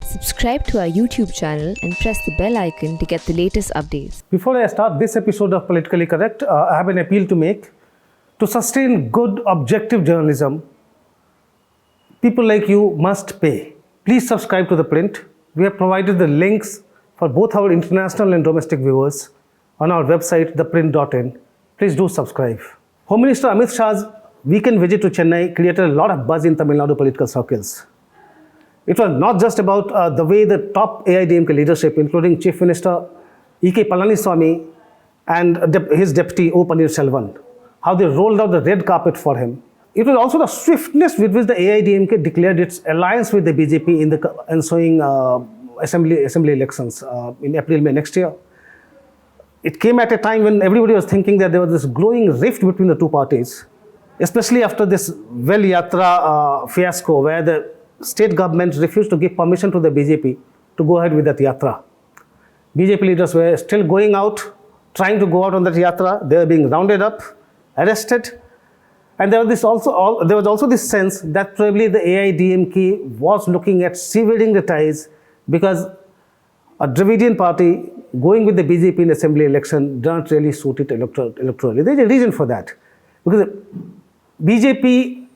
Subscribe to our YouTube channel and press the bell icon to get the latest updates. Before I start this episode of Politically Correct, I have an appeal to make. To sustain good, objective journalism, people like you must pay. Please subscribe to The Print. We have provided the links for both our international and domestic viewers on our website, theprint.in. Please do subscribe. Home Minister Amit Shah's weekend visit to Chennai created a lot of buzz in Tamil Nadu political circles. It was not just about the way the top AIDMK leadership, including Chief Minister E.K. Palaniswamy and his deputy O. Pannirselvan, how they rolled out the red carpet for him. It was also the swiftness with which the AIDMK declared its alliance with the BJP in the ensuing assembly elections in April-May next year. It came at a time when everybody was thinking that there was this growing rift between the two parties, especially after this Well Yatra fiasco, where the state government refused to give permission to the BJP to go ahead with that yatra. BJP leaders were still going out, trying to go out on that yatra. They were being rounded up, arrested. And there was also this sense that probably the AIDMK was looking at severing the ties because a Dravidian party going with the BJP in the assembly election didn't really suit it electorally. There's a reason for that. Because BJP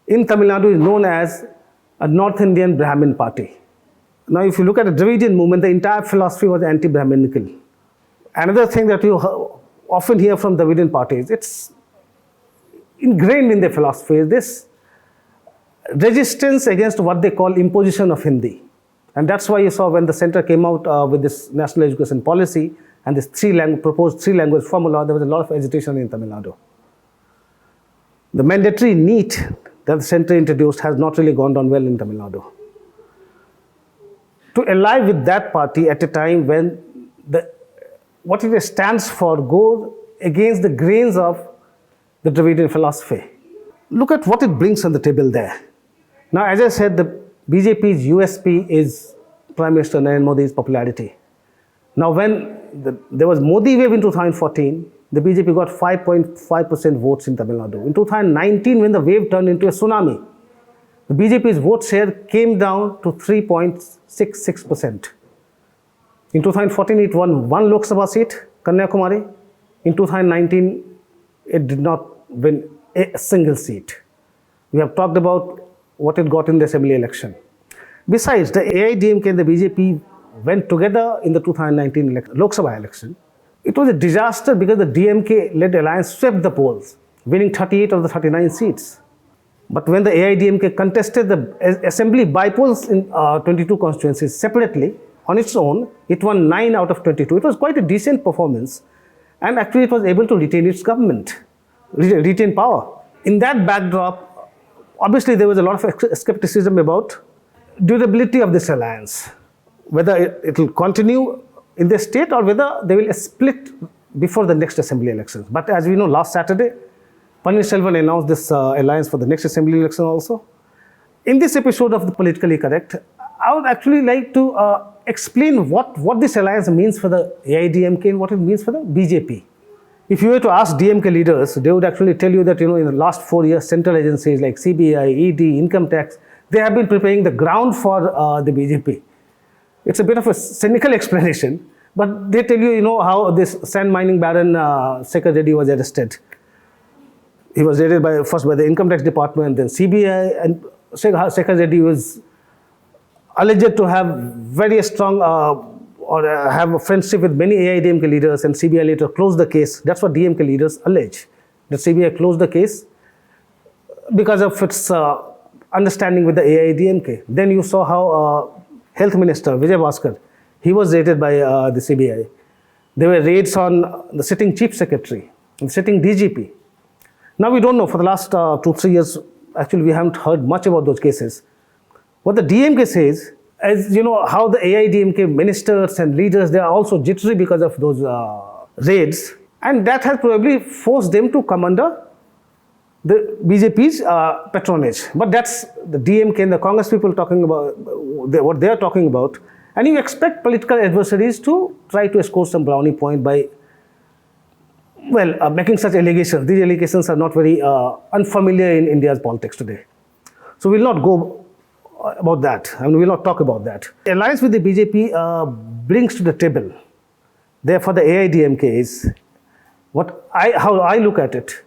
in Tamil Nadu is known as a North Indian Brahmin party. Now, if you look at the Dravidian movement, the entire philosophy was anti-Brahminical. Another thing that you often hear from Dravidian parties, it's ingrained in their philosophy, is this resistance against what they call imposition of Hindi. And that's why you saw when the center came out with this national education policy and this proposed three-language formula, there was a lot of agitation in Tamil Nadu. The mandatory NEET that the center introduced has not really gone down well in Tamil Nadu. To ally with that party at a time when what it stands for goes against the grains of the Dravidian philosophy. Look at what it brings on the table there. Now, as I said, the BJP's USP is Prime Minister Narendra Modi's popularity. Now, when there was Modi wave in 2014, the BJP got 5.5% votes in Tamil Nadu. In 2019, when the wave turned into a tsunami, the BJP's vote share came down to 3.66%. In 2014, it won one Lok Sabha seat, Kanyakumari. In 2019, it did not win a single seat. We have talked about what it got in the assembly election. Besides, the AIDMK and the BJP went together in the 2019 Lok Sabha election. It was a disaster because the DMK-led alliance swept the polls, winning 38 of the 39 seats. But when the AIDMK contested the assembly by-polls in 22 constituencies separately, on its own, it won 9 out of 22. It was quite a decent performance. And actually, it was able to retain its government, retain power. In that backdrop, obviously, there was a lot of skepticism about durability of this alliance, whether it will continue in the state or whether they will split before the next assembly elections. But as we know, last Saturday, Pannirselvan announced this alliance for the next assembly election also. In this episode of the Politically Correct, I would actually like to explain what this alliance means for the AIDMK and what it means for the BJP. If you were to ask DMK leaders, they would actually tell you that, in the last 4 years, central agencies like CBI, ED, income tax, they have been preparing the ground for the BJP. It's a bit of a cynical explanation, but they tell you, how this sand mining baron Shekhar Reddy was arrested. He was raided first by the income tax department, then CBI, and Shekhar Reddy was alleged to have very strong have a friendship with many AIDMK leaders, and CBI later closed the case. That's what DMK leaders allege, that CBI closed the case because of its understanding with the AIDMK. Then you saw how Health Minister Vijay Bhaskar, he was raided by the CBI. There were raids on the sitting Chief Secretary, the sitting DGP. Now we don't know, for the last 2-3 years, actually we haven't heard much about those cases. What the DMK says is, how the AIDMK ministers and leaders, they are also jittery because of those raids. And that has probably forced them to come under the BJP's patronage. But that's the DMK and the Congress people talking about what they are talking about. And you expect political adversaries to try to score some brownie point by, making such allegations. These allegations are not very unfamiliar in India's politics today. So we'll not go about that. I mean, we'll not talk about that. Alliance with the BJP brings to the table, therefore, the AIDMK is how I look at it.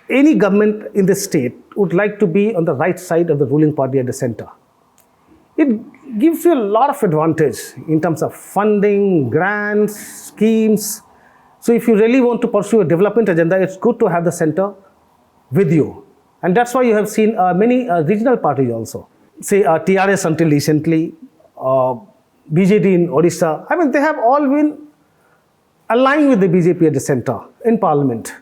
Any government in the state would like to be on the right side of the ruling party at the center. It gives you a lot of advantage in terms of funding, grants, schemes. So if you really want to pursue a development agenda, it's good to have the center with you. And that's why you have seen many regional parties also. Say TRS until recently, BJD in Odisha. I mean, they have all been aligned with the BJP at the center in parliament.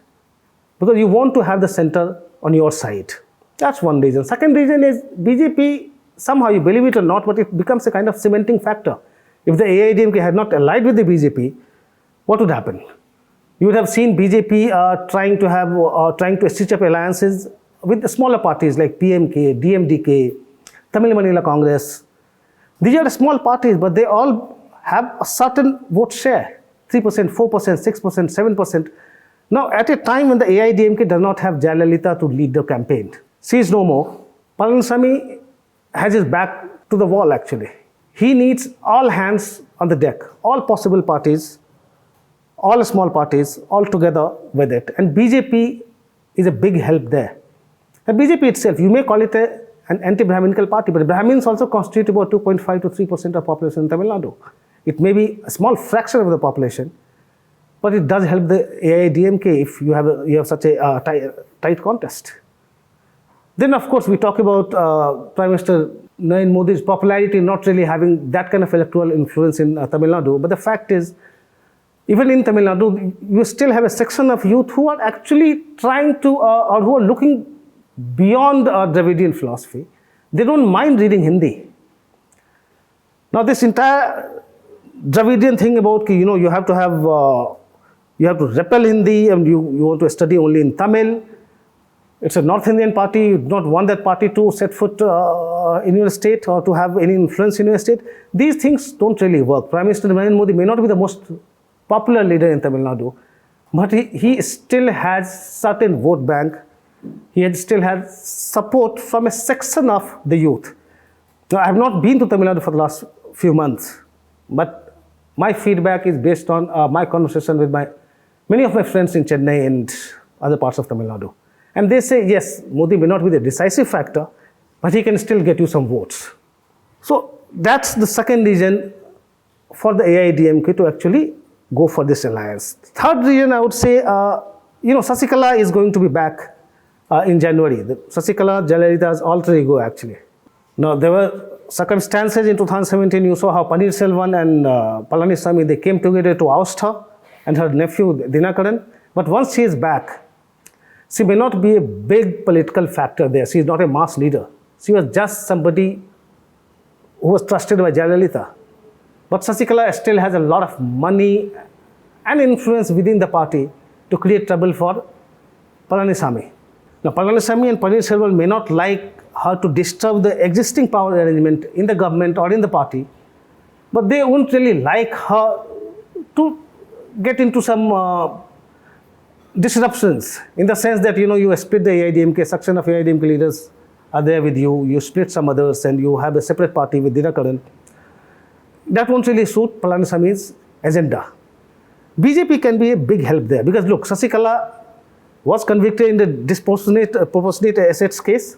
Because you want to have the center on your side. That's one reason. Second reason is BJP, somehow you believe it or not, but it becomes a kind of cementing factor. If the AIDMK had not allied with the BJP, what would happen? You would have seen BJP trying to stitch up alliances with the smaller parties like PMK, DMDK, Tamil Maanila Congress. These are small parties, but they all have a certain vote share, 3%, 4%, 6%, 7%. Now, at a time when the AIDMK does not have Jayalalitha to lead the campaign, she is no more, Palaniswamy has his back to the wall actually. He needs all hands on the deck, all possible parties, all small parties, all together with it. And BJP is a big help there. And BJP itself, you may call it an anti-Brahminical party, but Brahmins also constitute about 2.5 to 3% of population in Tamil Nadu. It may be a small fraction of the population, but it does help the AIDMK if you have such a tight contest. Then, of course, we talk about Prime Minister Narendra Modi's popularity not really having that kind of electoral influence in Tamil Nadu. But the fact is, even in Tamil Nadu, you still have a section of youth who are actually trying to, or who are looking beyond Dravidian philosophy. They don't mind reading Hindi. Now, this entire Dravidian thing about, you have to repel Hindi and you want to study only in Tamil. It's a North Indian party. You do not want that party to set foot in your state or to have any influence in your state. These things don't really work. Prime Minister Narendra Modi may not be the most popular leader in Tamil Nadu, but he still has certain vote bank. He still has support from a section of the youth. Now, I have not been to Tamil Nadu for the last few months, but my feedback is based on my conversation with many of my friends in Chennai and other parts of Tamil Nadu. And they say, yes, Modi may not be the decisive factor, but he can still get you some votes. So that's the second reason for the AIDMK to actually go for this alliance. Third reason, I would say, Sasikala is going to be back in January. Sasikala, Jayalalitha's alter ego, actually. Now, there were circumstances in 2017. You saw how Paneerselvan and Palaniswamy, they came together to oust her and her nephew, Dinakaran. But once she is back, she may not be a big political factor there. She is not a mass leader. She was just somebody who was trusted by Jayalalitha. But Sasikala still has a lot of money and influence within the party to create trouble for Palaniswamy. Now, Palaniswamy and Paneerselvan may not like her to disturb the existing power arrangement in the government or in the party, but they wouldn't really like her to get into some disruptions in the sense that, you split the AIDMK, section of AIDMK leaders are there with you, you split some others and you have a separate party with Dinakaran. That won't really suit Palaniswamy's agenda. BJP can be a big help there because look, Sasikala was convicted in the proportionate assets case.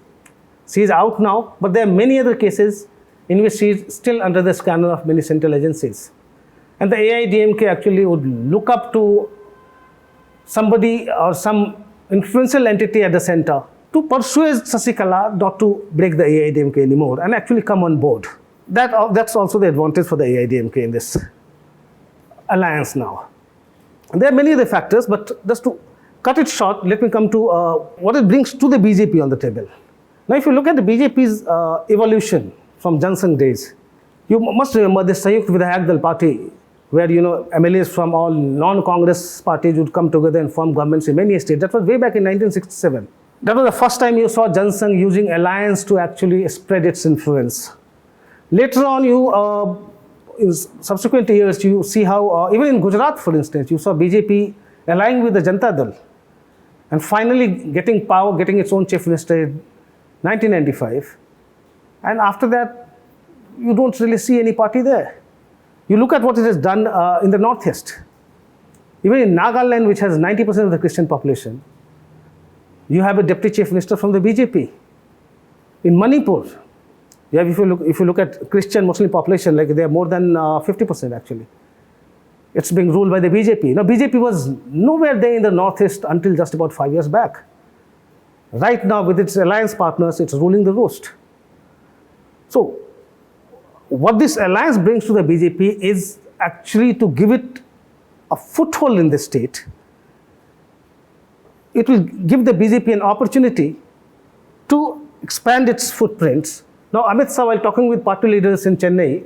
She is out now, but there are many other cases in which she is still under the scanner of many central agencies. And the AIDMK actually would look up to somebody or some influential entity at the center to persuade Sasikala not to break the AIDMK anymore and actually come on board. That's also the advantage for the AIDMK in this alliance now. There are many other factors, but just to cut it short, let me come to what it brings to the BJP on the table. Now, if you look at the BJP's evolution from Jan Sangh days, you must remember the Sanyukt Vidhayak Dal party, where MLAs from all non-Congress parties would come together and form governments in many states. That was way back in 1967. That was the first time you saw Jan Sangh using alliance to actually spread its influence. Later on, in subsequent years, you see how, even in Gujarat, for instance, you saw BJP allying with the Janata Dal and finally getting power, getting its own chief minister in 1995. And after that, you don't really see any party there. You look at what it has done in the Northeast. Even in Nagaland, which has 90% of the Christian population, you have a deputy chief minister from the BJP. In Manipur, you have, if you look at Christian Muslim population, like they are more than 50% actually. It's being ruled by the BJP. Now, BJP was nowhere there in the Northeast until just about 5 years back. Right now, with its alliance partners, it's ruling the roost. So, what this alliance brings to the BJP is actually to give it a foothold in the state. It will give the BJP an opportunity to expand its footprints. Now, Amit Shah, while talking with party leaders in Chennai,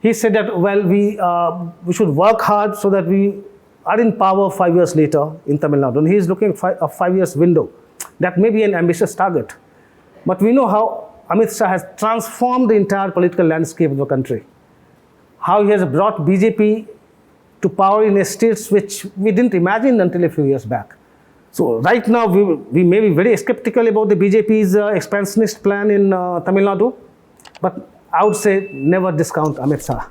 he said that, well, we should work hard so that we are in power 5 years later in Tamil Nadu. And he is looking at a 5 years window. That may be an ambitious target. But we know how Amit Shah has transformed the entire political landscape of the country. How he has brought BJP to power in states which we didn't imagine until a few years back. So right now, we may be very skeptical about the BJP's expansionist plan in Tamil Nadu, but I would say never discount Amit Shah.